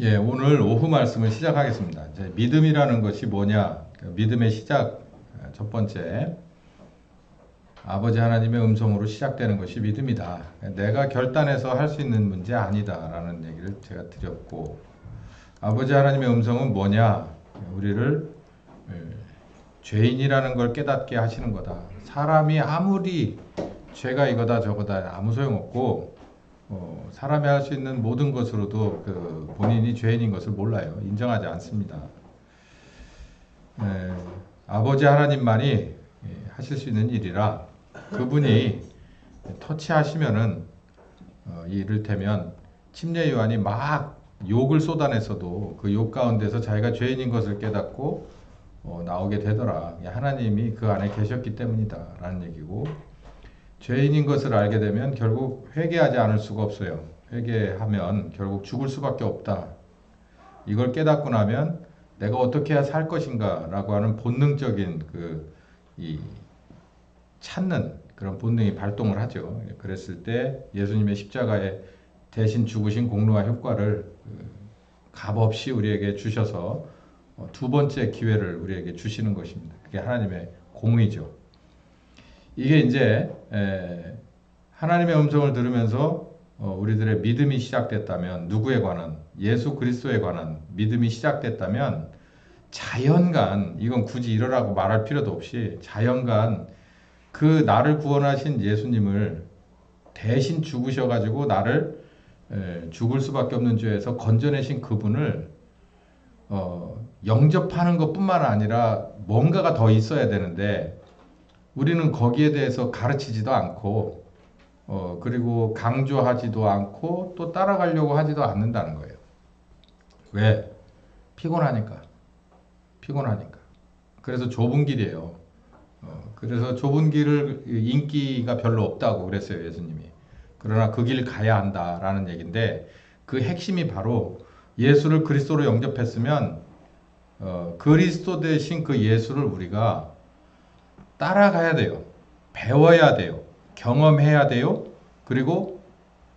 예, 오늘 오후 말씀을 시작하겠습니다. 이제 믿음이라는 것이 뭐냐? 믿음의 시작, 첫 번째, 아버지 하나님의 음성으로 시작되는 것이 믿음이다. 내가 결단해서 할 수 있는 문제 아니다라는 얘기를 제가 드렸고, 아버지 하나님의 음성은 뭐냐? 우리를 죄인이라는 걸 깨닫게 하시는 거다. 사람이 아무리 죄가 이거다 저거다 아무 소용없고, 사람이 할 수 있는 모든 것으로도 본인이 죄인인 것을 몰라요. 인정하지 않습니다. 아버지 하나님만이 하실 수 있는 일이라 그분이 터치하시면은 이를테면 침례 요한이 막 욕을 쏟아내서도 그 욕 가운데서 자기가 죄인인 것을 깨닫고 나오게 되더라. 하나님이 그 안에 계셨기 때문이다 라는 얘기고, 죄인인 것을 알게 되면 결국 회개하지 않을 수가 없어요. 회개하면 결국 죽을 수밖에 없다. 이걸 깨닫고 나면 내가 어떻게 해야 살 것인가 라고 하는 본능적인 찾는 그런 본능이 발동을 하죠. 그랬을 때 예수님의 십자가에 대신 죽으신 공로와 효과를 값없이 우리에게 주셔서 두 번째 기회를 우리에게 주시는 것입니다. 그게 하나님의 공의죠. 이게 이제 하나님의 음성을 들으면서 우리들의 믿음이 시작됐다면, 누구에 관한? 예수 그리스도에 관한 믿음이 시작됐다면 자연간, 이건 굳이 이러라고 말할 필요도 없이 자연간 그 나를 구원하신 예수님을 대신 죽으셔가지고 나를 죽을 수밖에 없는 죄에서 건져내신 그분을 영접하는 것뿐만 아니라 뭔가가 더 있어야 되는데, 우리는 거기에 대해서 가르치지도 않고 그리고 강조하지도 않고 또 따라가려고 하지도 않는다는 거예요. 왜? 피곤하니까. 그래서 좁은 길이에요. 그래서 좁은 길을 인기가 별로 없다고 그랬어요, 예수님이. 그러나 그 길 가야 한다라는 얘기인데, 그 핵심이 바로 예수를 그리스도로 영접했으면 그리스도 대신 그 예수를 우리가 따라가야 돼요. 배워야 돼요. 경험해야 돼요. 그리고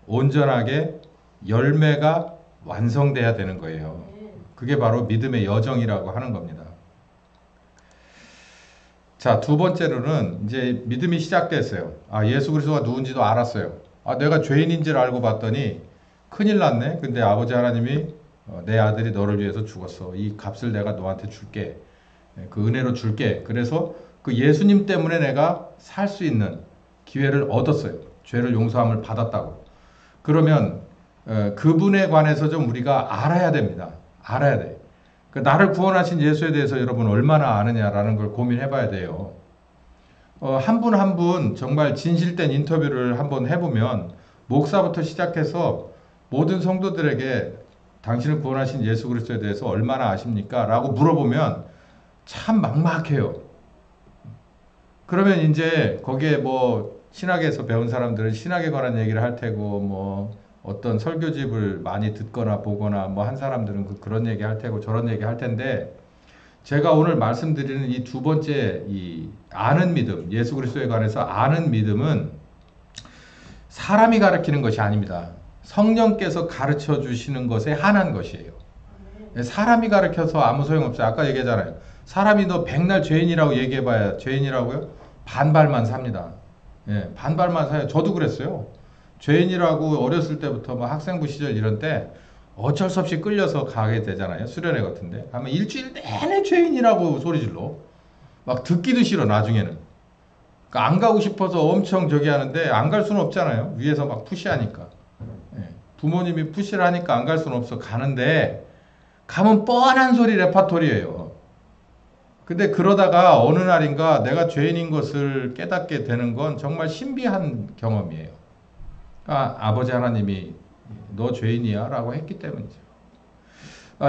온전하게 열매가 완성돼야 되는 거예요. 그게 바로 믿음의 여정이라고 하는 겁니다. 자, 두 번째로는 이제 믿음이 시작됐어요. 예수 그리스도가 누군지도 알았어요. 내가 죄인인 줄 알고 봤더니 큰일 났네. 근데 아버지 하나님이 내 아들이 너를 위해서 죽었어. 이 값을 내가 너한테 줄게. 그 은혜로 줄게. 그래서 그 예수님 때문에 내가 살 수 있는 기회를 얻었어요. 죄를 용서함을 받았다고. 그러면 그분에 관해서 좀 우리가 알아야 됩니다. 알아야 돼. 나를 구원하신 예수에 대해서 여러분 얼마나 아느냐라는 걸 고민해 봐야 돼요. 한 분 한 분 정말 진실된 인터뷰를 한번 해보면, 목사부터 시작해서 모든 성도들에게 당신을 구원하신 예수 그리스도에 대해서 얼마나 아십니까? 라고 물어보면 참 막막해요. 그러면 이제 거기에 신학에서 배운 사람들은 신학에 관한 얘기를 할 테고, 어떤 설교집을 많이 듣거나 보거나 한 사람들은 그런 얘기 할 테고 저런 얘기 할 텐데, 제가 오늘 말씀드리는 이 두 번째 이 아는 믿음, 예수 그리스도에 관해서 아는 믿음은 사람이 가르치는 것이 아닙니다. 성령께서 가르쳐 주시는 것에 한한 것이에요. 사람이 가르쳐서 아무 소용없어요. 아까 얘기했잖아요. 사람이 너 백날 죄인이라고 얘기해봐야 죄인이라고요? 반발만 삽니다. 반발만 사요. 저도 그랬어요. 죄인이라고 어렸을 때부터 학생부 시절 이런 때 어쩔 수 없이 끌려서 가게 되잖아요. 수련회 같은데 가면 일주일 내내 죄인이라고 소리질러. 막 듣기도 싫어 나중에는. 그러니까 안 가고 싶어서 엄청 저기 하는데 안 갈 수는 없잖아요. 위에서 막 푸시하니까. 부모님이 푸시를 하니까 안 갈 수는 없어. 가는데 가면 뻔한 소리 레파토리예요. 근데 그러다가 어느 날인가 내가 죄인인 것을 깨닫게 되는 건 정말 신비한 경험이에요. 아버지 하나님이 너 죄인이야 라고 했기 때문이죠.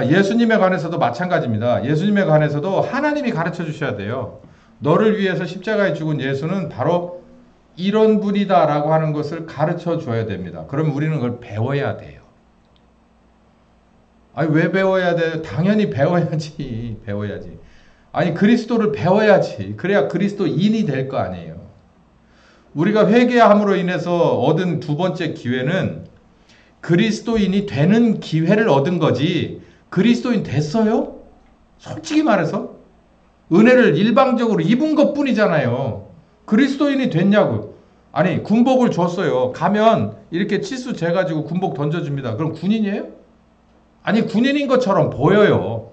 예수님에 관해서도 마찬가지입니다. 예수님에 관해서도 하나님이 가르쳐 주셔야 돼요. 너를 위해서 십자가에 죽은 예수는 바로 이런 분이다 라고 하는 것을 가르쳐 줘야 됩니다. 그럼 우리는 그걸 배워야 돼요. 왜 배워야 돼요? 당연히 배워야지. 그리스도를 배워야지. 그래야 그리스도인이 될 거 아니에요. 우리가 회개함으로 인해서 얻은 두 번째 기회는 그리스도인이 되는 기회를 얻은 거지 그리스도인 됐어요? 솔직히 말해서 은혜를 일방적으로 입은 것뿐이잖아요. 그리스도인이 됐냐고. 아니 군복을 줬어요. 가면 이렇게 치수 재가지고 군복 던져줍니다. 그럼 군인이에요? 아니 군인인 것처럼 보여요.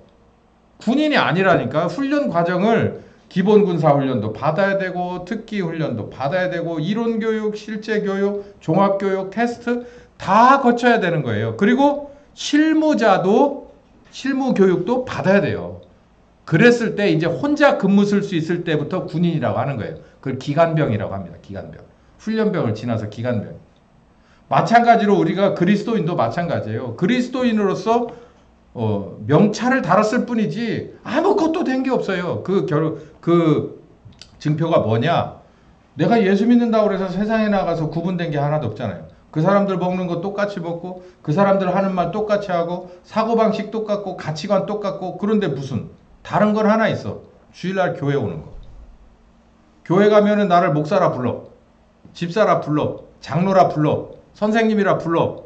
군인이 아니라니까. 훈련 과정을 기본 군사 훈련도 받아야 되고 특기 훈련도 받아야 되고 이론 교육, 실제 교육, 종합 교육, 테스트 다 거쳐야 되는 거예요. 그리고 실무자도 실무 교육도 받아야 돼요. 그랬을 때 이제 혼자 근무 쓸 수 있을 때부터 군인이라고 하는 거예요. 그걸 기간병이라고 합니다. 기간병. 훈련병을 지나서 기간병. 마찬가지로 우리가 그리스도인도 마찬가지예요. 그리스도인으로서 명찰을 달았을 뿐이지 아무것도 된 게 없어요. 그 증표가 뭐냐? 내가 예수 믿는다고 해서 세상에 나가서 구분된 게 하나도 없잖아요. 그 사람들 먹는 거 똑같이 먹고 그 사람들 하는 말 똑같이 하고 사고방식 똑같고 가치관 똑같고 그런데 무슨 다른 건 하나 있어. 주일날 교회 오는 거. 교회 가면은 나를 목사라 불러. 집사라 불러. 장로라 불러. 선생님이라 불러.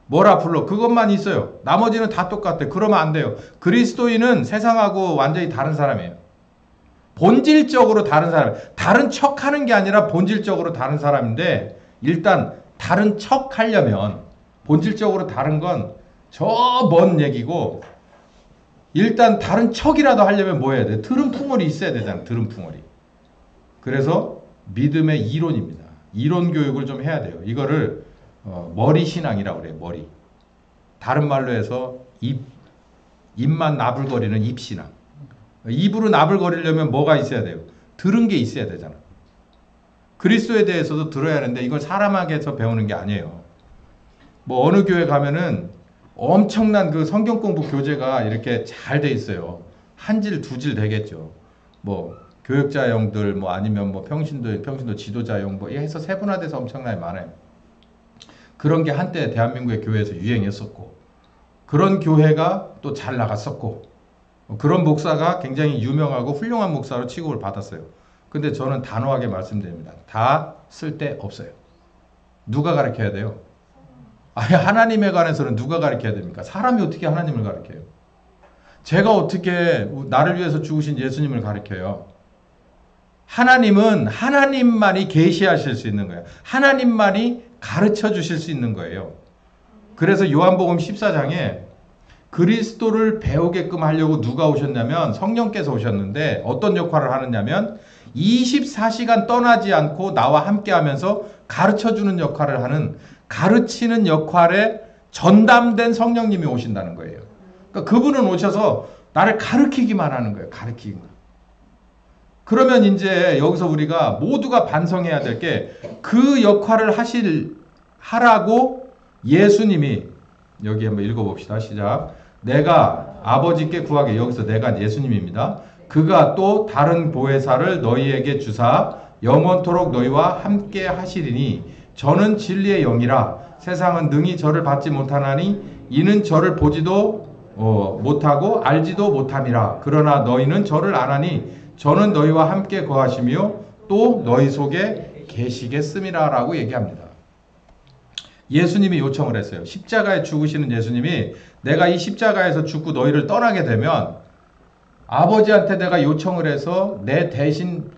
뭐라 불러. 그것만 있어요. 나머지는 다 똑같아. 그러면 안 돼요. 그리스도인은 세상하고 완전히 다른 사람이에요. 본질적으로 다른 사람. 다른 척 하는 게 아니라 본질적으로 다른 사람인데 일단 다른 척 하려면 본질적으로 다른 건 저 먼 얘기고 일단 다른 척이라도 하려면 뭐 해야 돼? 들음풍어리 있어야 되잖아. 들음풍어리. 그래서 믿음의 이론입니다. 이론 교육을 좀 해야 돼요. 이거를 머리 신앙이라고 그래요. 머리. 다른 말로 해서 입만 나불거리는 입신앙. 입으로 나불거리려면 뭐가 있어야 돼요? 들은 게 있어야 되잖아. 그리스도에 대해서도 들어야 하는데 이걸 사람에게서 배우는 게 아니에요. 뭐 어느 교회 가면은 엄청난 그 성경 공부 교재가 이렇게 잘 돼 있어요. 한 질, 두 질 되겠죠. 뭐 교육자용들 뭐 아니면 뭐 평신도 지도자용 뭐 해서 세분화돼서 엄청나게 많아요. 그런 게 한때 대한민국의 교회에서 유행했었고 그런 교회가 또 잘 나갔었고 그런 목사가 굉장히 유명하고 훌륭한 목사로 취급을 받았어요. 근데 저는 단호하게 말씀드립니다. 다 쓸데없어요. 누가 가르쳐야 돼요? 아니 하나님에 관해서는 누가 가르쳐야 됩니까? 사람이 어떻게 하나님을 가르쳐요? 제가 어떻게 나를 위해서 죽으신 예수님을 가르쳐요? 하나님은 하나님만이 계시하실 수 있는 거예요. 하나님만이 가르쳐 주실 수 있는 거예요. 그래서 요한복음 14장에 그리스도를 배우게끔 하려고 누가 오셨냐면 성령께서 오셨는데 어떤 역할을 하느냐면 24시간 떠나지 않고 나와 함께 하면서 가르쳐 주는 역할을 하는 가르치는 역할에 전담된 성령님이 오신다는 거예요. 그러니까 그분은 오셔서 나를 가르치기만 하는 거예요. 가르치기만. 그러면 이제 여기서 우리가 모두가 반성해야 될 게 그 역할을 하라고 예수님이 여기 한번 읽어봅시다. 시작. 내가 아버지께 구하게. 여기서 내가 예수님입니다. 그가 또 다른 보혜사를 너희에게 주사 영원토록 너희와 함께 하시리니 저는 진리의 영이라 세상은 능히 저를 받지 못하나니 이는 저를 보지도 못하고 알지도 못함이라. 그러나 너희는 저를 아나니 저는 너희와 함께 거하시며 또 너희 속에 계시겠음이라 라고 얘기합니다. 예수님이 요청을 했어요. 십자가에 죽으시는 예수님이 내가 이 십자가에서 죽고 너희를 떠나게 되면 아버지한테 내가 요청을 해서 내 대신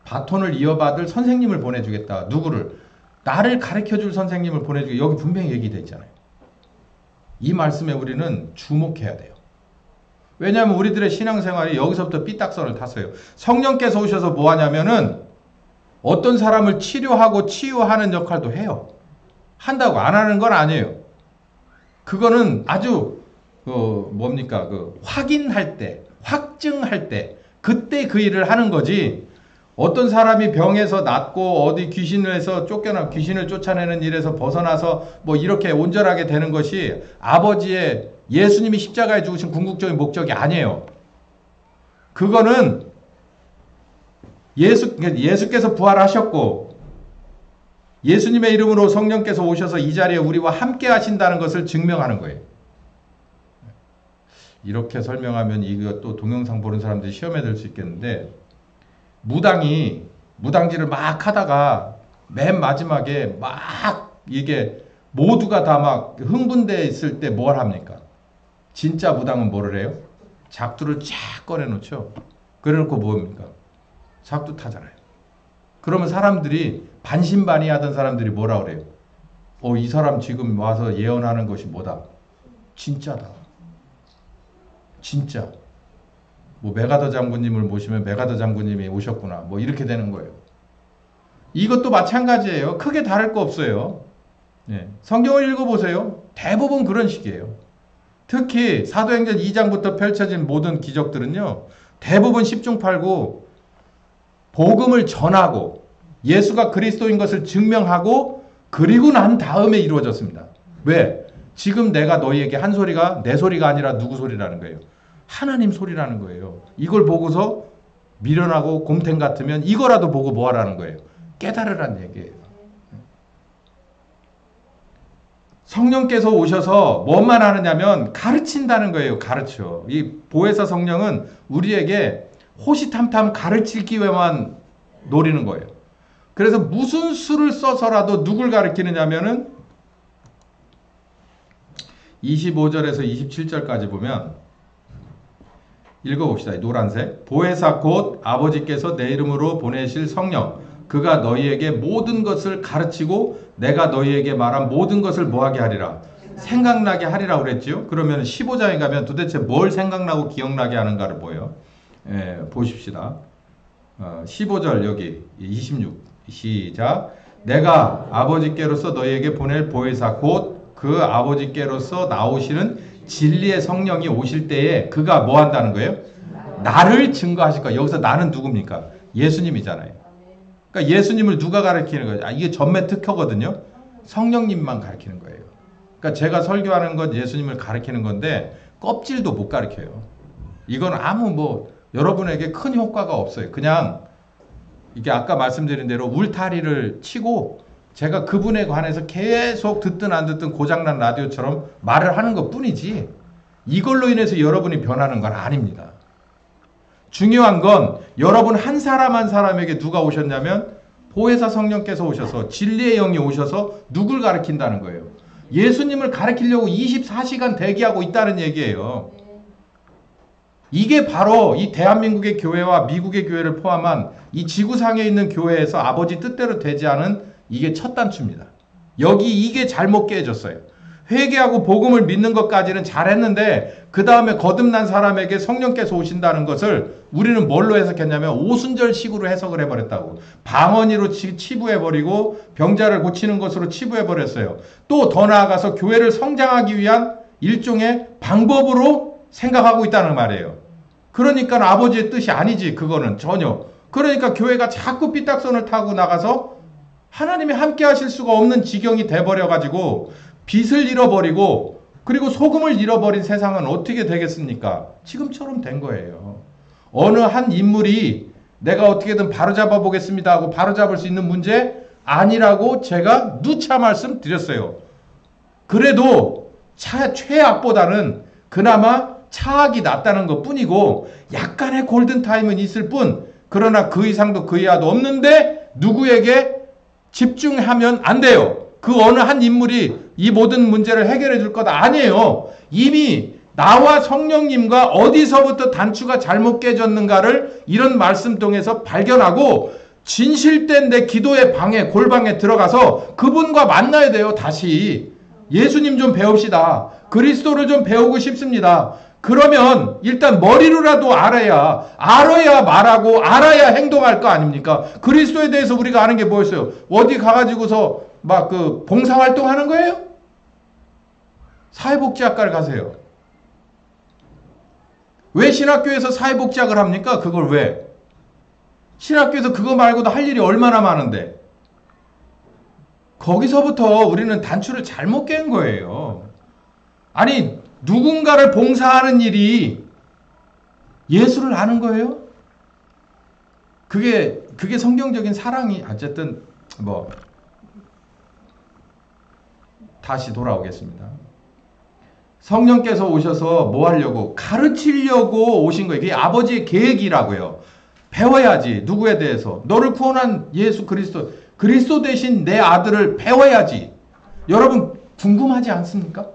바톤을 이어받을 선생님을 보내주겠다. 누구를? 나를 가르쳐줄 선생님을 보내주겠다. 여기 분명히 얘기되어 있잖아요. 이 말씀에 우리는 주목해야 돼요. 왜냐하면 우리들의 신앙생활이 여기서부터 삐딱선을 탔어요. 성령께서 오셔서 뭐 하냐면은 어떤 사람을 치료하고 치유하는 역할도 해요. 한다고 안 하는 건 아니에요. 그거는 아주 확인할 때, 확증할 때 그때 그 일을 하는 거지. 어떤 사람이 병에서 낫고 어디 귀신을 쫓아내는 일에서 벗어나서 뭐 이렇게 온전하게 되는 것이 아버지의 예수님이 십자가에 죽으신 궁극적인 목적이 아니에요. 그거는 예수께서 부활하셨고 예수님의 이름으로 성령께서 오셔서 이 자리에 우리와 함께 하신다는 것을 증명하는 거예요. 이렇게 설명하면 이것도 동영상 보는 사람들이 시험에 들 수 있겠는데 무당지를 막 하다가 맨 마지막에 막 이게 모두가 다 막 흥분돼 있을 때 뭘 합니까? 진짜 무당은 뭐를 해요? 작두를 쫙 꺼내놓죠. 그래놓고 뭡니까? 작두 타잖아요. 그러면 사람들이 반신반의하던 사람들이 뭐라 그래요? 이 사람 지금 와서 예언하는 것이 뭐다? 진짜다. 진짜. 뭐 메가더 장군님을 모시면 메가더 장군님이 오셨구나. 뭐 이렇게 되는 거예요. 이것도 마찬가지예요. 크게 다를 거 없어요. 예. 성경을 읽어보세요. 대부분 그런 식이에요. 특히 사도행전 2장부터 펼쳐진 모든 기적들은요. 대부분 10중 8구 복음을 전하고 예수가 그리스도인 것을 증명하고 그리고 난 다음에 이루어졌습니다. 왜? 지금 내가 너희에게 한 소리가 내 소리가 아니라 누구 소리라는 거예요? 하나님 소리라는 거예요. 이걸 보고서 미련하고 곰탱 같으면 이거라도 보고 뭐 하라는 거예요? 깨달으라는 얘기예요. 성령께서 오셔서 뭐만 하느냐면 가르친다는 거예요. 가르쳐. 이 보혜사 성령은 우리에게 호시탐탐 가르칠 기회만 노리는 거예요. 그래서 무슨 수를 써서라도 누굴 가르치느냐면은 25절에서 27절까지 보면 읽어봅시다. 노란색. 보혜사 곧 아버지께서 내 이름으로 보내실 성령 그가 너희에게 모든 것을 가르치고 내가 너희에게 말한 모든 것을 뭐하게 하리라? 생각나게 하리라 그랬죠. 그러면 15장에 가면 도대체 뭘 생각나고 기억나게 하는가를 보여요. 보십시다. 15절 여기 26 시작. 내가 아버지께로서 너희에게 보낼 보혜사 곧 그 아버지께로서 나오시는 진리의 성령이 오실 때에 그가 뭐 한다는 거예요? 나를 증거하실 거예요. 여기서 나는 누굽니까? 예수님이잖아요. 그러니까 예수님을 누가 가르치는 거예요? 이게 전매 특허거든요. 성령님만 가르치는 거예요. 그러니까 제가 설교하는 건 예수님을 가르치는 건데 껍질도 못 가르쳐요. 이건 아무 여러분에게 큰 효과가 없어요. 그냥 이게 아까 말씀드린 대로 울타리를 치고 제가 그분에 관해서 계속 듣든 안 듣든 고장난 라디오처럼 말을 하는 것 뿐이지 이걸로 인해서 여러분이 변하는 건 아닙니다. 중요한 건 여러분 한 사람 한 사람에게 누가 오셨냐면 보혜사 성령께서 오셔서 진리의 영이 오셔서 누굴 가르친다는 거예요. 예수님을 가르치려고 24시간 대기하고 있다는 얘기예요. 이게 바로 이 대한민국의 교회와 미국의 교회를 포함한 이 지구상에 있는 교회에서 아버지 뜻대로 되지 않은 이게 첫 단추입니다. 여기 이게 잘못 깨졌어요. 회개하고 복음을 믿는 것까지는 잘했는데 그 다음에 거듭난 사람에게 성령께서 오신다는 것을 우리는 뭘로 해석했냐면 오순절식으로 해석을 해버렸다고. 방언이로 치부해버리고 병자를 고치는 것으로 치부해버렸어요. 또 더 나아가서 교회를 성장하기 위한 일종의 방법으로 생각하고 있다는 말이에요. 그러니까 아버지의 뜻이 아니지 그거는 전혀. 그러니까 교회가 자꾸 삐딱선을 타고 나가서 하나님이 함께 하실 수가 없는 지경이 돼버려가지고 빛을 잃어버리고 그리고 소금을 잃어버린 세상은 어떻게 되겠습니까? 지금처럼 된 거예요. 어느 한 인물이 내가 어떻게든 바로잡아 보겠습니다 하고 바로잡을 수 있는 문제 아니라고 제가 누차 말씀드렸어요. 그래도 최악보다는 그나마 차악이 낫다는 것 뿐이고 약간의 골든타임은 있을 뿐 그러나 그 이상도 그 이하도 없는데 누구에게 집중하면 안 돼요. 그 어느 한 인물이 이 모든 문제를 해결해 줄 것 아니에요. 이미 나와 성령님과 어디서부터 단추가 잘못 깨졌는가를 이런 말씀 통해서 발견하고 진실된 내 기도의 방에 골방에 들어가서 그분과 만나야 돼요. 다시 예수님 좀 배웁시다. 그리스도를 좀 배우고 싶습니다. 그러면 일단 머리로라도 알아야 말하고 알아야 행동할 거 아닙니까? 그리스도에 대해서 우리가 아는 게 뭐였어요? 어디 가가지고서 막 봉사활동 하는 거예요? 사회복지학과를 가세요. 왜 신학교에서 사회복지학을 합니까? 그걸 왜? 신학교에서 그거 말고도 할 일이 얼마나 많은데. 거기서부터 우리는 단추를 잘못 깬 거예요. 아니 누군가를 봉사하는 일이 예수를 아는 거예요? 그게 성경적인 사랑이 어쨌든 다시 돌아오겠습니다. 성령께서 오셔서 뭐 하려고? 가르치려고 오신 거예요. 그게 아버지의 계획이라고요. 배워야지. 누구에 대해서? 너를 구원한 예수 그리스도 대신 내 아들을 배워야지. 여러분 궁금하지 않습니까?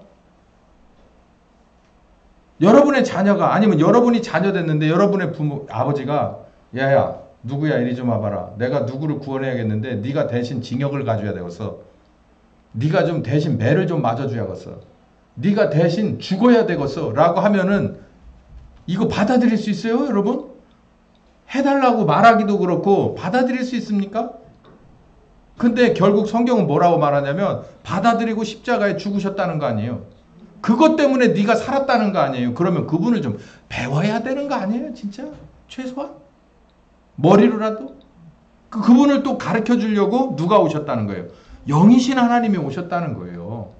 여러분의 자녀가 아니면 여러분이 자녀 됐는데 여러분의 부모 아버지가 야야 누구야 이리 좀 와봐라. 내가 누구를 구원해야겠는데 네가 대신 징역을 가져야 되겠어. 네가 좀 대신 매를 좀 맞아줘야겠어. 네가 대신 죽어야 되겠어. 라고 하면은 이거 받아들일 수 있어요 여러분? 해달라고 말하기도 그렇고 받아들일 수 있습니까? 근데 결국 성경은 뭐라고 말하냐면 받아들이고 십자가에 죽으셨다는 거 아니에요. 그것 때문에 네가 살았다는 거 아니에요. 그러면 그분을 좀 배워야 되는 거 아니에요 진짜? 최소한? 머리로라도? 그분을 또 가르쳐 주려고 누가 오셨다는 거예요? 영이신 하나님이 오셨다는 거예요.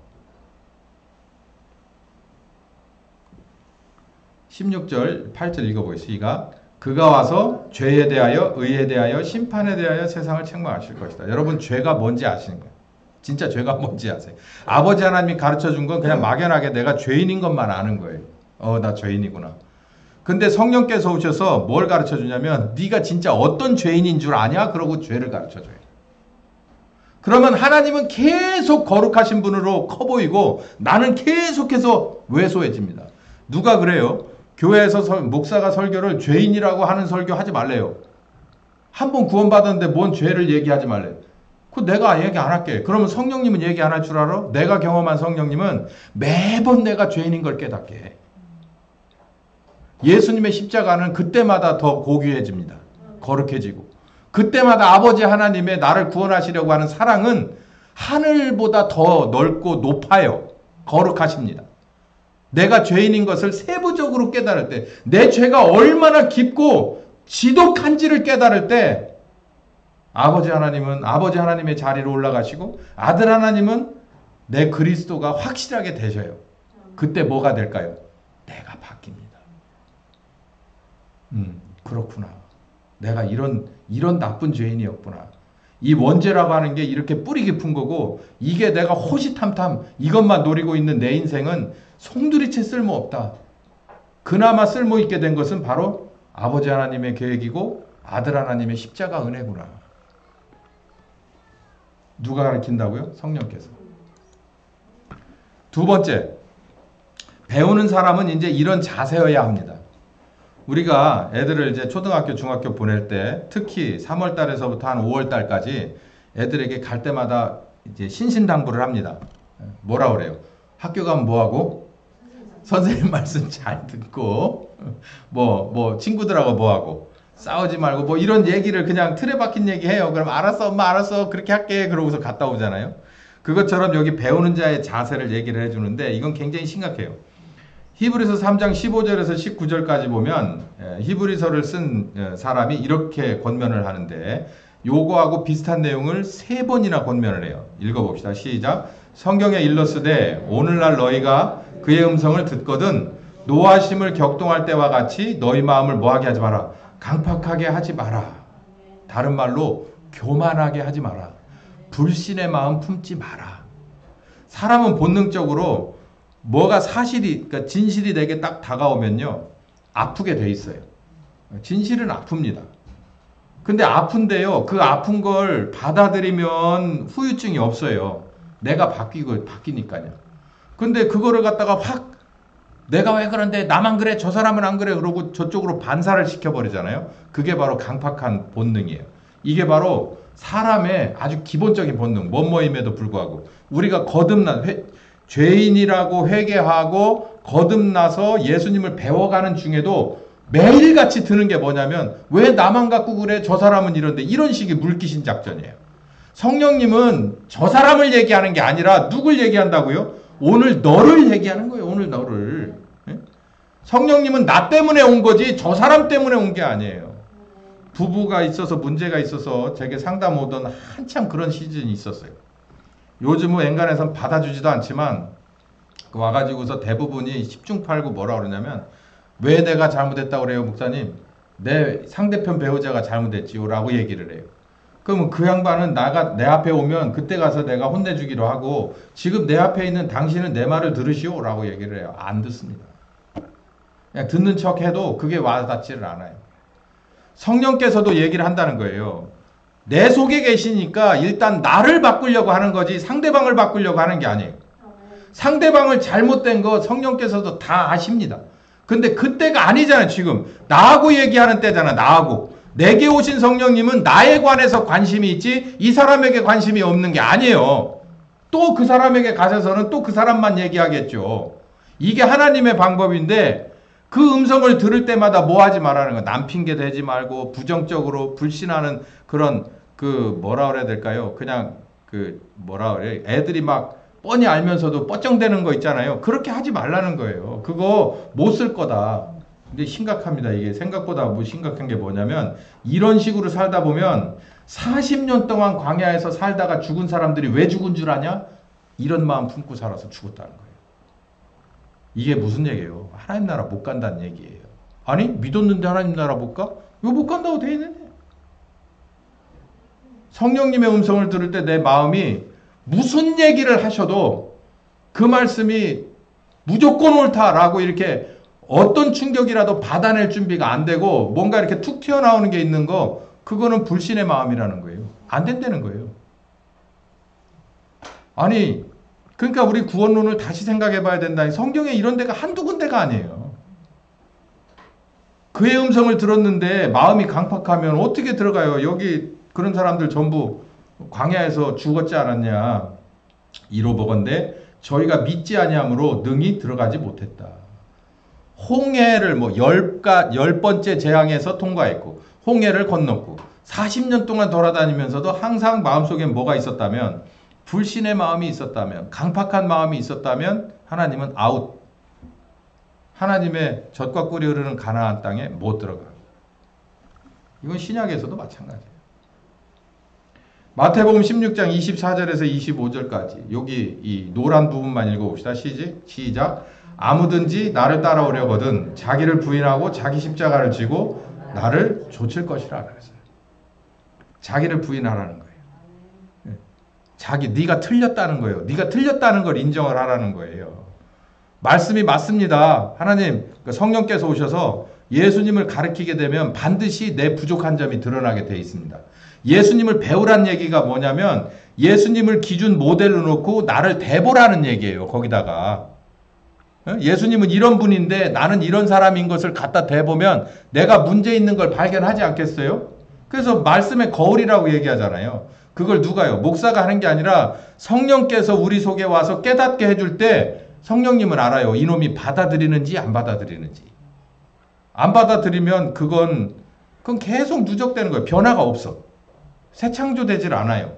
16절 8절 읽어보시기가 그가 와서 죄에 대하여 의에 대하여 심판에 대하여 세상을 책망하실 것이다. 여러분 죄가 뭔지 아시는 거예요. 진짜 죄가 뭔지 아세요? 아버지 하나님이 가르쳐 준 건 그냥 막연하게 내가 죄인인 것만 아는 거예요. 나 죄인이구나. 근데 성령께서 오셔서 뭘 가르쳐 주냐면 네가 진짜 어떤 죄인인 줄 아냐? 그러고 죄를 가르쳐 줘요. 그러면 하나님은 계속 거룩하신 분으로 커 보이고 나는 계속해서 왜소해집니다. 누가 그래요? 교회에서 목사가 설교를 죄인이라고 하는 설교 하지 말래요. 한 번 구원받았는데 뭔 죄를 얘기하지 말래요. 그 내가 얘기 안 할게. 그러면 성령님은 얘기 안 할 줄 알아? 내가 경험한 성령님은 매번 내가 죄인인 걸 깨닫게 해. 예수님의 십자가는 그때마다 더 고귀해집니다. 거룩해지고. 그때마다 아버지 하나님의 나를 구원하시려고 하는 사랑은 하늘보다 더 넓고 높아요. 거룩하십니다. 내가 죄인인 것을 세부적으로 깨달을 때, 내 죄가 얼마나 깊고 지독한지를 깨달을 때, 아버지 하나님은 아버지 하나님의 자리로 올라가시고 아들 하나님은 내 그리스도가 확실하게 되셔요. 그때 뭐가 될까요? 내가 바뀝니다. 그렇구나. 내가 이런 나쁜 죄인이었구나. 이 원죄라고 하는 게 이렇게 뿌리 깊은 거고 이게 내가 호시탐탐 이것만 노리고 있는 내 인생은 송두리째 쓸모없다. 그나마 쓸모있게 된 것은 바로 아버지 하나님의 계획이고 아들 하나님의 십자가 은혜구나. 누가 가르친다고요? 성령께서. 두 번째, 배우는 사람은 이제 이런 자세여야 합니다. 우리가 애들을 이제 초등학교, 중학교 보낼 때 특히 3월 달에서부터 한 5월 달까지 애들에게 갈 때마다 이제 신신당부를 합니다. 뭐라 그래요? 학교 가면 뭐 하고? 선생님 말씀 잘 듣고 친구들하고 뭐 하고? 싸우지 말고 뭐 이런 얘기를 그냥 틀에 박힌 얘기 해요. 그럼 알았어 엄마 알았어 그렇게 할게 그러고서 갔다 오잖아요. 그것처럼 여기 배우는 자의 자세를 얘기를 해주는데 이건 굉장히 심각해요. 히브리서 3장 15절에서 19절까지 보면 히브리서를 쓴 사람이 이렇게 권면을 하는데 요거하고 비슷한 내용을 3번이나 권면을 해요. 읽어봅시다. 시작. 성경에 일렀으되 오늘날 너희가 그의 음성을 듣거든 노하심을 격동할 때와 같이 너희 마음을 뭐하게 하지 마라. 강팍하게 하지 마라. 다른 말로 교만하게 하지 마라. 불신의 마음 품지 마라. 사람은 본능적으로 뭐가 그러니까 진실이 내게 딱 다가오면요. 아프게 돼 있어요. 진실은 아픕니다. 근데 아픈데요. 그 아픈 걸 받아들이면 후유증이 없어요. 내가 바뀌니까요. 근데 그거를 갖다가 확 내가 왜 그런데 나만 그래 저 사람은 안 그래 그러고 저쪽으로 반사를 시켜버리잖아요. 그게 바로 강팍한 본능이에요. 이게 바로 사람의 아주 기본적인 본능 뭐뭐임에도 불구하고 우리가 죄인이라고 회개하고 거듭나서 예수님을 배워가는 중에도 매일같이 드는 게 뭐냐면 왜 나만 갖고 그래 저 사람은 이런데 이런 식의 물귀신 작전이에요. 성령님은 저 사람을 얘기하는 게 아니라 누굴 얘기한다고요? 오늘 너를 얘기하는 거예요. 오늘 너를. 성령님은 나 때문에 온 거지 저 사람 때문에 온 게 아니에요. 부부가 있어서 문제가 있어서 제게 상담 오던 한참 그런 시즌이 있었어요. 요즘은 엔간해선 받아주지도 않지만 와가지고서 대부분이 10중 8구 뭐라 그러냐면 왜 내가 잘못했다고 그래요 목사님? 내 상대편 배우자가 잘못했지요 라고 얘기를 해요. 그러면 그 양반은 내 앞에 오면 그때 가서 내가 혼내주기로 하고 지금 내 앞에 있는 당신은 내 말을 들으시오 라고 얘기를 해요. 안 듣습니다. 그냥 듣는 척 해도 그게 와닿지를 않아요. 성령께서도 얘기를 한다는 거예요. 내 속에 계시니까 일단 나를 바꾸려고 하는 거지 상대방을 바꾸려고 하는 게 아니에요. 상대방을 잘못된 거 성령께서도 다 아십니다. 근데 그때가 아니잖아요. 지금 나하고 얘기하는 때잖아. 나하고. 내게 오신 성령님은 나에 관해서 관심이 있지 이 사람에게 관심이 없는 게 아니에요. 또 그 사람에게 가셔서는 또 그 사람만 얘기하겠죠. 이게 하나님의 방법인데 그 음성을 들을 때마다 뭐 하지 말라는 거. 남 핑계 대지 말고 부정적으로 불신하는 그런 그 뭐라 그래야 될까요? 그냥 그 뭐라 그래. 애들이 막 뻔히 알면서도 뻗정대는 거 있잖아요. 그렇게 하지 말라는 거예요. 그거 못 쓸 거다. 근데 심각합니다. 이게 생각보다 뭐 심각한 게 뭐냐면 이런 식으로 살다 보면 40년 동안 광야에서 살다가 죽은 사람들이 왜 죽은 줄 아냐? 이런 마음 품고 살아서 죽었다는 거예요. 이게 무슨 얘기예요? 하나님 나라 못 간다는 얘기예요. 아니 믿었는데 하나님 나라 못 가? 이거 못 간다고 돼 있는데. 성령님의 음성을 들을 때 내 마음이 무슨 얘기를 하셔도 그 말씀이 무조건 옳다라고 이렇게 어떤 충격이라도 받아낼 준비가 안 되고 뭔가 이렇게 툭 튀어나오는 게 있는 거 그거는 불신의 마음이라는 거예요. 안 된다는 거예요. 아니 그러니까 우리 구원론을 다시 생각해 봐야 된다. 성경에 이런 데가 한두 군데가 아니에요. 그의 음성을 들었는데 마음이 강팍하면 어떻게 들어가요? 여기 그런 사람들 전부 광야에서 죽었지 않았냐. 이로 보건대 저희가 믿지 아니함으로 능히 들어가지 못했다. 홍해를 뭐 10번째 재앙에서 통과했고 홍해를 건넜고 40년 동안 돌아다니면서도 항상 마음속에 뭐가 있었다면 불신의 마음이 있었다면 강팍한 마음이 있었다면 하나님은 아웃. 하나님의 젖과 꿀이 흐르는 가나안 땅에 못 들어가. 이건 신약에서도 마찬가지예요. 마태복음 16장 24절에서 25절까지 여기 이 노란 부분만 읽어봅시다. 시작. 아무든지 나를 따라오려거든 자기를 부인하고 자기 십자가를 지고 나를 좇을 것이라 그랬어요. 자기를 부인하라는 거예요. 네가 틀렸다는 거예요. 네가 틀렸다는 걸 인정을 하라는 거예요. 말씀이 맞습니다. 하나님 성령께서 오셔서 예수님을 가르치게 되면 반드시 내 부족한 점이 드러나게 돼 있습니다. 예수님을 배우란 얘기가 뭐냐면 예수님을 기준 모델로 놓고 나를 대보라는 얘기예요. 거기다가 예수님은 이런 분인데 나는 이런 사람인 것을 갖다 대보면 내가 문제 있는 걸 발견하지 않겠어요? 그래서 말씀의 거울이라고 얘기하잖아요. 그걸 누가요? 목사가 하는 게 아니라 성령께서 우리 속에 와서 깨닫게 해줄 때 성령님은 알아요. 이놈이 받아들이는지 안 받아들이는지. 안 받아들이면 그건 계속 누적되는 거예요. 변화가 없어. 새 창조되질 않아요.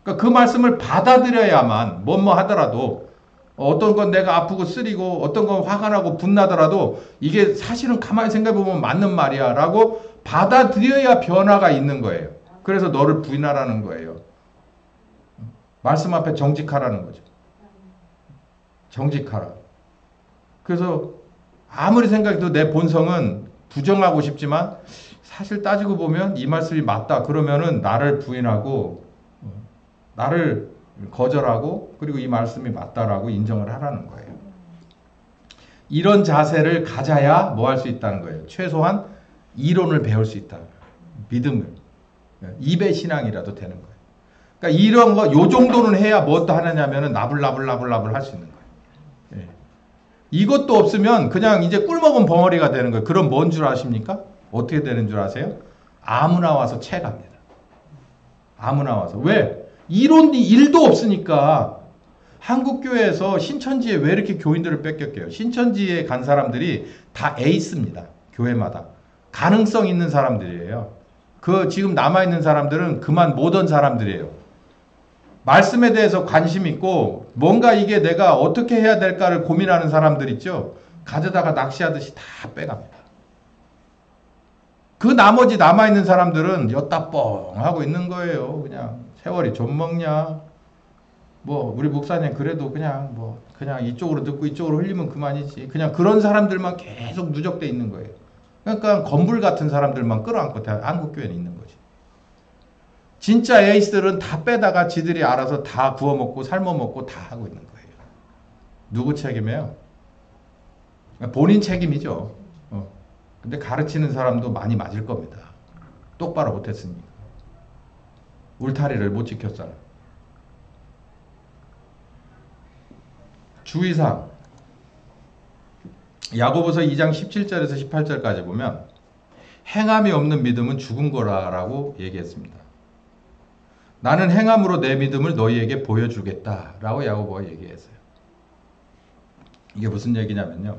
그러니까 그 말씀을 받아들여야만 뭐뭐 하더라도 어떤 건 내가 아프고 쓰리고 어떤 건 화가 나고 분나더라도 이게 사실은 가만히 생각해보면 맞는 말이야 라고 받아들여야 변화가 있는 거예요. 그래서 너를 부인하라는 거예요. 말씀 앞에 정직하라는 거죠. 정직하라. 그래서 아무리 생각해도 내 본성은 부정하고 싶지만 사실 따지고 보면 이 말씀이 맞다. 그러면은 나를 부인하고 나를 거절하고 그리고 이 말씀이 맞다라고 인정을 하라는 거예요. 이런 자세를 가져야 뭐 할 수 있다는 거예요. 최소한 이론을 배울 수 있다. 믿음을. 입의 신앙이라도 되는 거예요. 그러니까 이런 거 요 정도는 해야 뭐 또 하느냐면은 나불나불 할 수 있는 거예요. 예. 이것도 없으면 그냥 이제 꿀먹은 벙어리가 되는 거예요. 그럼 뭔 줄 아십니까? 어떻게 되는 줄 아세요? 아무나 와서 채갑니다. 아무나 와서. 왜? 이론이 1도 없으니까. 한국교회에서 신천지에 왜 이렇게 교인들을 뺏겼게요? 신천지에 간 사람들이 다 에이스입니다. 교회마다. 가능성 있는 사람들이에요. 지금 남아있는 사람들은 그만 못 온 사람들이에요. 말씀에 대해서 관심 있고 뭔가 이게 내가 어떻게 해야 될까를 고민하는 사람들 있죠. 가져다가 낚시하듯이 다 빼갑니다. 그 나머지 남아있는 사람들은 엿다 뻥 하고 있는 거예요. 그냥 세월이 좀 먹냐. 뭐 우리 목사님 그래도 그냥 이쪽으로 듣고 이쪽으로 흘리면 그만이지. 그냥 그런 사람들만 계속 누적돼 있는 거예요. 그러니까 건불 같은 사람들만 끌어안고 한국교회는 있는 거지. 진짜 에이스들은 다 빼다가 지들이 알아서 다 구워먹고 삶아먹고 다 하고 있는 거예요. 누구 책임이에요? 본인 책임이죠. 근데 가르치는 사람도 많이 맞을 겁니다. 똑바로 못했으니까. 울타리를 못 지켰잖아. 주의사항. 야고보서 2장 17절에서 18절까지 보면 행함이 없는 믿음은 죽은 거라고 얘기했습니다. 나는 행함으로 내 믿음을 너희에게 보여주겠다라고 야고보가 얘기했어요. 이게 무슨 얘기냐면요.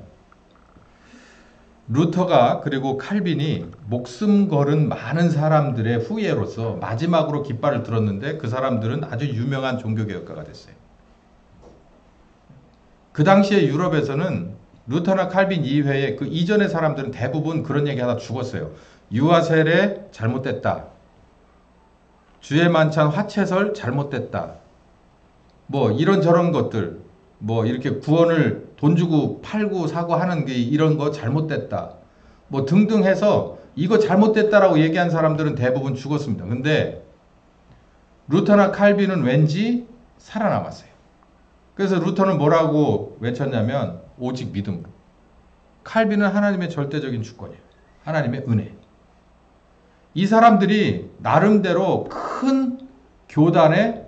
루터가 그리고 칼빈이 목숨 걸은 많은 사람들의 후예로서 마지막으로 깃발을 들었는데 그 사람들은 아주 유명한 종교개혁가가 됐어요. 그 당시에 유럽에서는 루터나 칼빈 이외에 그 이전의 사람들은 대부분 그런 얘기 하다 죽었어요. 유아세례 잘못됐다. 주의 만찬 화채설 잘못됐다. 뭐 이런저런 것들, 뭐 이렇게 구원을 돈 주고 팔고 사고 하는 게 이런 거 잘못됐다. 뭐 등등 해서 이거 잘못됐다라고 얘기한 사람들은 대부분 죽었습니다. 근데 루터나 칼빈은 왠지 살아남았어요. 그래서 루터는 뭐라고 외쳤냐면 오직 믿음으로. 칼빈은 하나님의 절대적인 주권이에요. 하나님의 은혜. 이 사람들이 나름대로 큰 교단의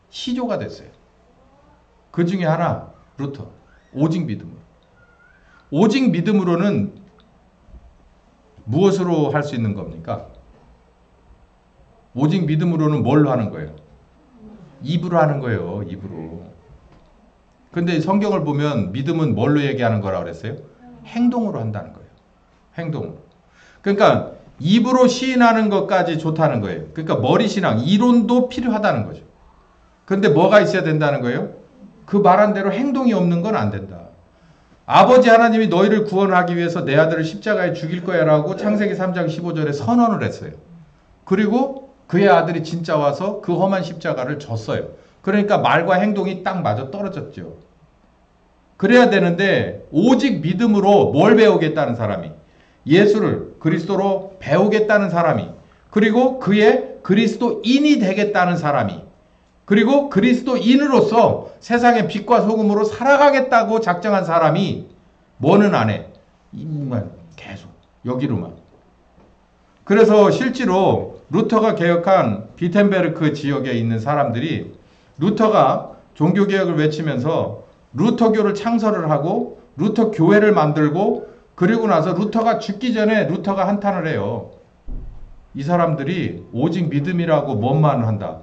시조가 됐어요. 그 중에 하나 루터. 오직 믿음으로. 오직 믿음으로는 무엇으로 할 수 있는 겁니까? 오직 믿음으로는 뭘로 하는 거예요? 입으로 하는 거예요. 입으로. 근데 성경을 보면 믿음은 뭘로 얘기하는 거라고 그랬어요? 행동으로 한다는 거예요. 행동으로. 그러니까 입으로 시인하는 것까지 좋다는 거예요. 그러니까 머리 신앙, 이론도 필요하다는 거죠. 근데 뭐가 있어야 된다는 거예요? 그 말한 대로 행동이 없는 건 안 된다. 아버지 하나님이 너희를 구원하기 위해서 내 아들을 십자가에 죽일 거야 라고 창세기 3장 15절에 선언을 했어요. 그리고 그의 아들이 진짜 와서 그 험한 십자가를 졌어요. 그러니까 말과 행동이 딱 맞아 떨어졌죠. 그래야 되는데 오직 믿음으로 뭘 배우겠다는 사람이, 예수를 그리스도로 배우겠다는 사람이, 그리고 그의 그리스도인이 되겠다는 사람이, 그리고 그리스도인으로서 세상의 빛과 소금으로 살아가겠다고 작정한 사람이 뭐는 안 해. 이만 계속 여기로만. 그래서 실제로 루터가 개혁한 비텐베르크 지역에 있는 사람들이 루터가 종교개혁을 외치면서 루터교를 창설을 하고 루터 교회를 만들고 그리고 나서 루터가 죽기 전에 루터가 한탄을 해요. 이 사람들이 오직 믿음이라고 뭐만 한다.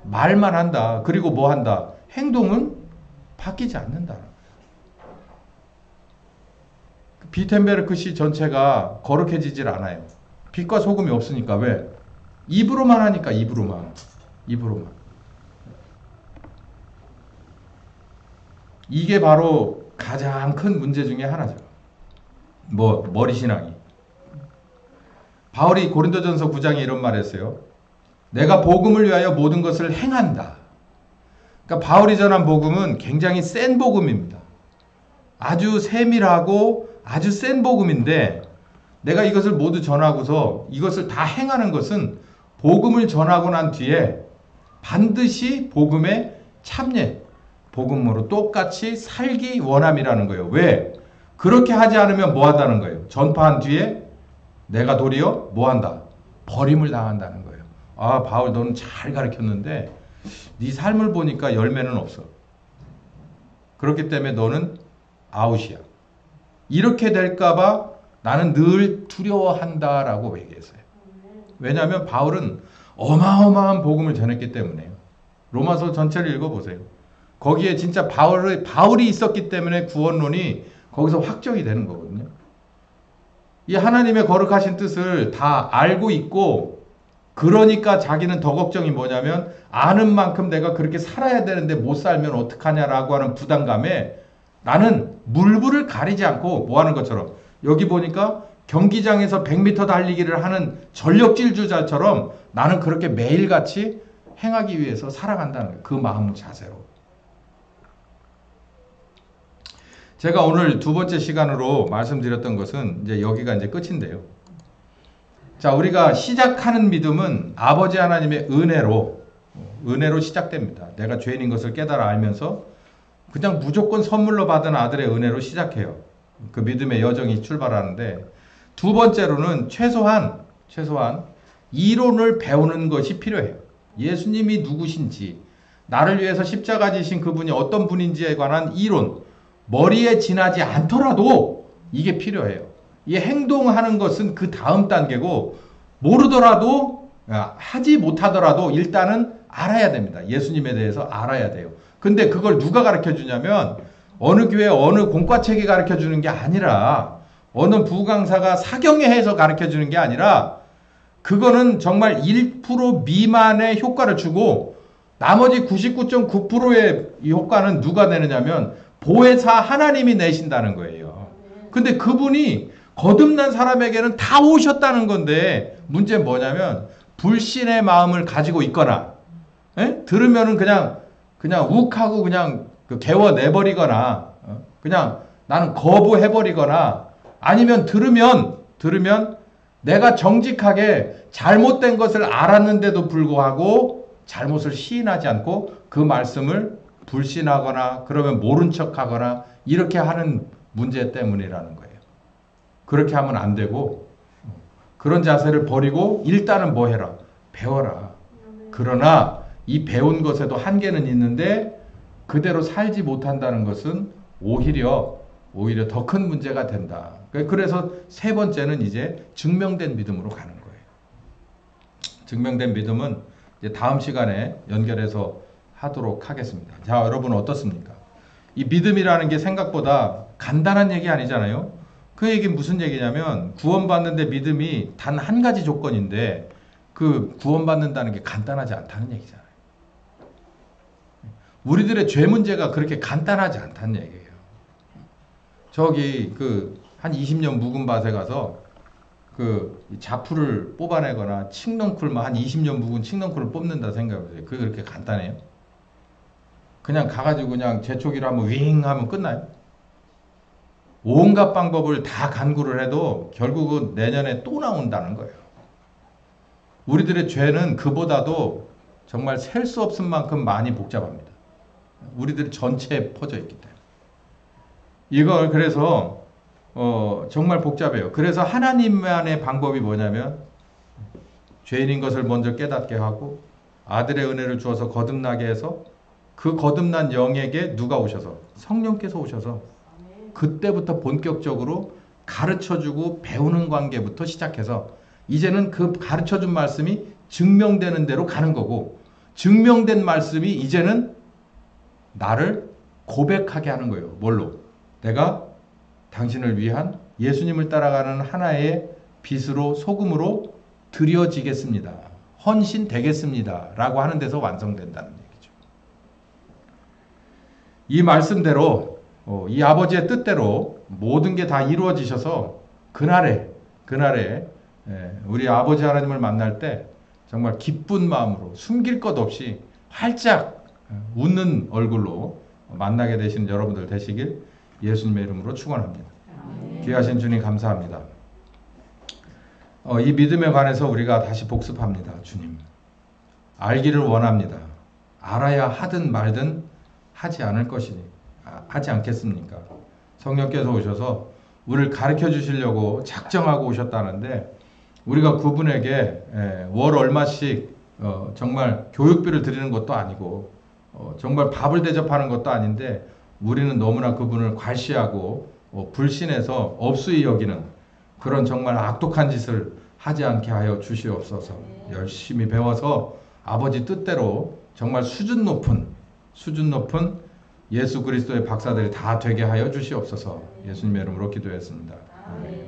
말만 한다. 그리고 뭐 한다. 행동은 바뀌지 않는다. 비텐베르크 시 전체가 거룩해지질 않아요. 빛과 소금이 없으니까. 왜? 입으로만 하니까. 입으로만. 이게 바로 가장 큰 문제 중에 하나죠. 머리신앙이. 바울이 고린도전서 9장에 이런 말 했어요. 내가 복음을 위하여 모든 것을 행한다. 그러니까 바울이 전한 복음은 굉장히 센 복음입니다. 아주 세밀하고 아주 센 복음인데 내가 이것을 모두 전하고서 이것을 다 행하는 것은 복음을 전하고 난 뒤에 반드시 복음에 참여, 복음으로 똑같이 살기 원함이라는 거예요. 왜? 그렇게 하지 않으면 뭐 한다는 거예요? 전파한 뒤에 내가 도리어 뭐 한다? 버림을 당한다는 거예요. 아, 바울 너는 잘 가르쳤는데 네 삶을 보니까 열매는 없어. 그렇기 때문에 너는 아웃이야. 이렇게 될까봐 나는 늘 두려워한다라고 얘기했어요. 왜냐하면 바울은 어마어마한 복음을 전했기 때문에요. 로마서 전체를 읽어보세요. 거기에 진짜 바울이 있었기 때문에 구원론이 거기서 확정이 되는 거거든요. 이 하나님의 거룩하신 뜻을 다 알고 있고 그러니까 자기는 더 걱정이 뭐냐면 아는 만큼 내가 그렇게 살아야 되는데 못 살면 어떡하냐라고 하는 부담감에 나는 물불을 가리지 않고 뭐 하는 것처럼 여기 보니까 경기장에서 100m 달리기를 하는 전력질주자처럼 나는 그렇게 매일같이 행하기 위해서 살아간다는 거예요. 그 마음 자세로. 제가 오늘 두 번째 시간으로 말씀드렸던 것은 이제 여기가 이제 끝인데요. 자, 우리가 시작하는 믿음은 아버지 하나님의 은혜로 시작됩니다. 내가 죄인인 것을 깨달아 알면서 그냥 무조건 선물로 받은 아들의 은혜로 시작해요. 그 믿음의 여정이 출발하는데 두 번째로는 최소한 이론을 배우는 것이 필요해요. 예수님이 누구신지, 나를 위해서 십자가 지신 그분이 어떤 분인지에 관한 이론, 머리에 지나지 않더라도 이게 필요해요. 이 행동하는 것은 그 다음 단계고, 모르더라도, 하지 못하더라도 일단은 알아야 됩니다. 예수님에 대해서 알아야 돼요. 근데 그걸 누가 가르쳐 주냐면, 어느 교회 어느 공과책이 가르쳐 주는 게 아니라, 어느 부강사가 사경회에서 가르쳐 주는 게 아니라, 그거는 정말 1% 미만의 효과를 주고, 나머지 99.9%의 이 효과는 누가 내느냐면 보혜사 하나님이 내신다는 거예요. 근데 그분이 거듭난 사람에게는 다 오셨다는 건데, 문제는 뭐냐면 불신의 마음을 가지고 있거나, 들으면은 그냥 욱하고 그냥 개워 내버리거나, 그냥 나는 거부해버리거나, 아니면 들으면 내가 정직하게 잘못된 것을 알았는데도 불구하고 잘못을 시인하지 않고 그 말씀을 불신하거나, 그러면 모른 척하거나, 이렇게 하는 문제 때문이라는 거예요. 그렇게 하면 안 되고, 그런 자세를 버리고 일단은 뭐 해라? 배워라. 그러나 이 배운 것에도 한계는 있는데, 그대로 살지 못한다는 것은 오히려 더 큰 문제가 된다. 그래서 세 번째는 이제 증명된 믿음으로 가는 거예요. 증명된 믿음은 이제 다음 시간에 연결해서 하도록 하겠습니다. 자, 여러분 어떻습니까? 이 믿음이라는 게 생각보다 간단한 얘기 아니잖아요. 그 얘기는 무슨 얘기냐면, 구원받는데 믿음이 단 한 가지 조건인데, 그 구원받는다는 게 간단하지 않다는 얘기잖아요. 우리들의 죄 문제가 그렇게 간단하지 않다는 얘기예요. 저기 한 20년 묵은 밭에 가서 자풀을 뽑아내거나 칡넝쿨만 한 20년 묵은 칡넝쿨을 뽑는다 생각해보세요. 그게 그렇게 간단해요? 그냥 가가지고 그냥 재초기로 한번 윙 하면 끝나요? 온갖 방법을 다 간구를 해도 결국은 내년에 또 나온다는 거예요. 우리들의 죄는 그보다도 정말 셀 수 없을 만큼 많이 복잡합니다. 우리들 전체에 퍼져 있기 때문에. 이걸 그래서 정말 복잡해요. 그래서 하나님만의 방법이 뭐냐면, 죄인인 것을 먼저 깨닫게 하고 아들의 은혜를 주어서 거듭나게 해서, 그 거듭난 영에게 누가 오셔서? 성령께서 오셔서 그때부터 본격적으로 가르쳐주고 배우는 관계부터 시작해서, 이제는 그 가르쳐준 말씀이 증명되는 대로 가는 거고, 증명된 말씀이 이제는 나를 고백하게 하는 거예요. 뭘로? 내가 당신을 위한 예수님을 따라가는 하나의 빛으로, 소금으로 드려지겠습니다. 헌신되겠습니다. 라고 하는 데서 완성된다는 얘기죠. 이 말씀대로, 이 아버지의 뜻대로 모든 게 다 이루어지셔서 그날에 우리 아버지 하나님을 만날 때 정말 기쁜 마음으로 숨길 것 없이 활짝 웃는 얼굴로 만나게 되시는 여러분들 되시길 예수님의 이름으로 축원합니다. 귀하신 주님 감사합니다. 이 믿음에 관해서 우리가 다시 복습합니다. 주님, 알기를 원합니다. 알아야 하든 말든 하지 않겠습니까? 성령께서 오셔서 우리를 가르쳐 주시려고 작정하고 오셨다는데, 우리가 그분에게 월 얼마씩 정말 교육비를 드리는 것도 아니고, 정말 밥을 대접하는 것도 아닌데, 우리는 너무나 그분을 괄시하고 불신해서 업수히 여기는 그런 정말 악독한 짓을 하지 않게 하여 주시옵소서. 열심히 배워서 아버지 뜻대로 정말 수준 높은 예수 그리스도의 박사들이 다 되게 하여 주시옵소서. 예수님의 이름으로 기도했습니다. 아멘.